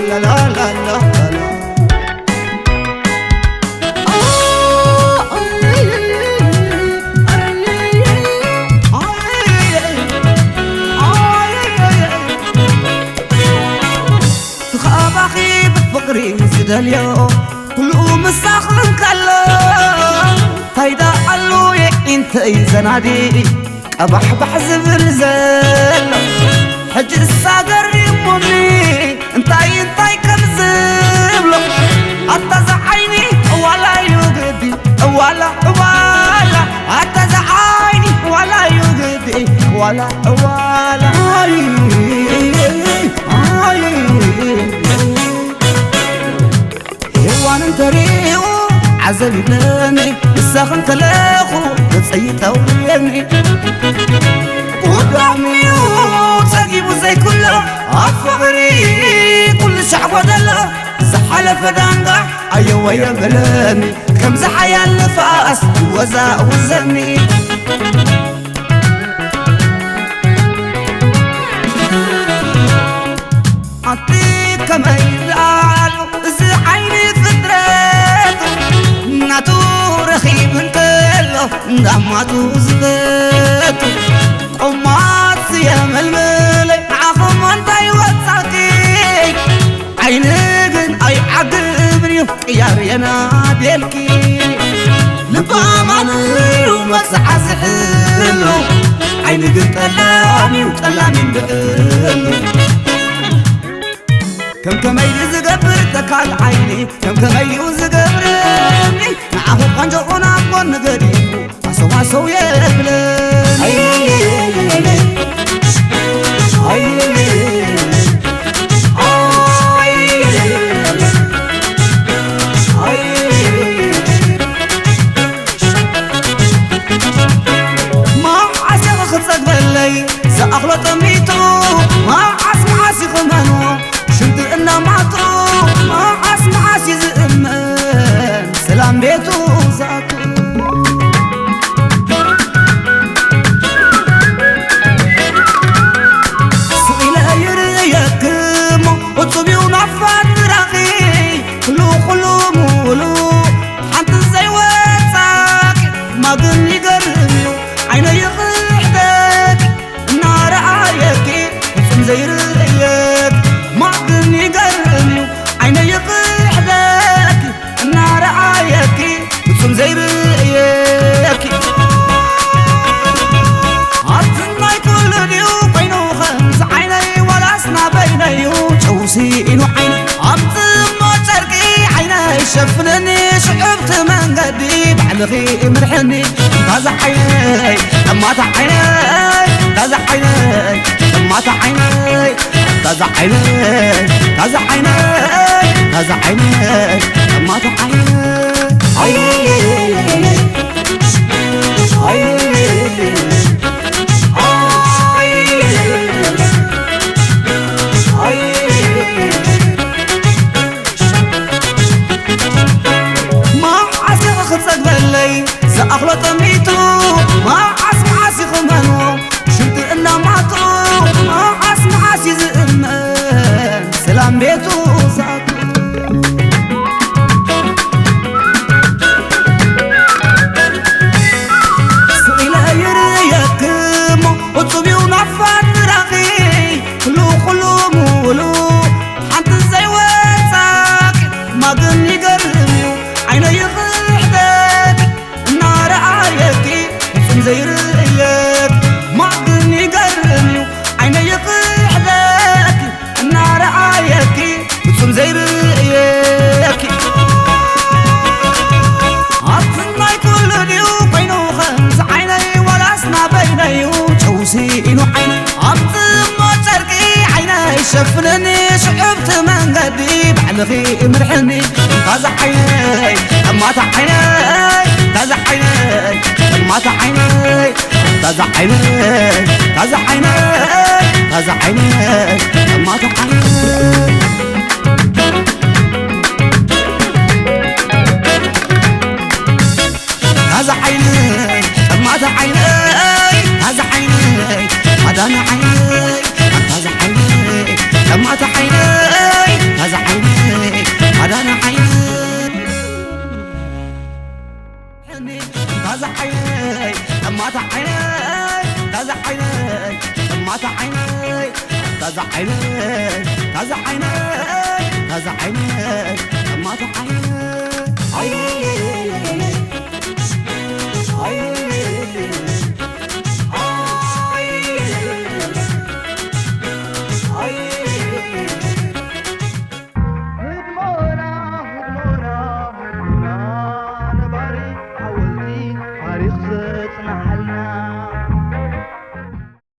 لا لا لا لا تخابخي بفقري زد اليوم كله مساخن كله فايدة علوي انت زنادي أبح بحزب الزل حج الساقر يموني انتاي كنزبلو أتزعيني ولا يقدي ولا أتزعيني ولا يقدي ولا هوان انتريو عزبي بلاني الساخن تلاخو بتصيطة ويني ودعميو تجيبو زي كله عفغري كل شعب ودله زحالة فدانقع أيوة يا بلاني كم زحيا النفاس وزا وزني عطيك ما يلعلو زحيني فدراتو ناتو رخيب انتلو دماتو زباتو قمات سيام الملي عفو انتاي واتساكي عينيقن اي عقبني قيار يناديلكي لباماني ومسح سحلو عينيقن طلامي وطلامي بقلو كم كميل زقبر تكال عيني كم كميل زقبرني نعفو قنجونا قون قريبو عصو يبلني ما عسي خصك بلي سأخلط ميتو ما عسم عسي خمانو شمت إنا معطو ما عسم عسي زئمان سلام بيتو زاتو شفنني شعبت من قدي بعلغي مرحني تازع عيني لما تعيني تازع عيني لما تعيني تازع عيني تازع عيني تازع عيني لما تعيني أخلط ميتو ما عسم عاسي خمانو شمت إنا معطو ما عسم عاسي زئمان سلام بيتو زاتو سئلة يريكمو وطبي ونعفات راغي كلو مولو حانت زي واتساك ما قلني قرميو عينو يغير زي رأيك ما قلني قرني عيني يطيح ذاك النار عايك بتصم زي رأيك عطنا كل ديو بينو خمس عيني ولا اسنا بيني وجوسي انو عيني عطنا تركي عيني شفنني شعبت من قدي بعلغي مرحني تازع عيني لما تعيني تازع عيني لما تعيني تازع عيني تازع عيني تازع عيني لما تعيني تازع عيني لما تعيني تازع عيني هذا انا عيني تازع عيني لما تعيني تازا عيني هدانا عيني تازا عيني طماطة عيني تازا عيني طماطة عيني تازا عيني تازا عيني تازا عيني طماطة عيني حوالتي حريق صوت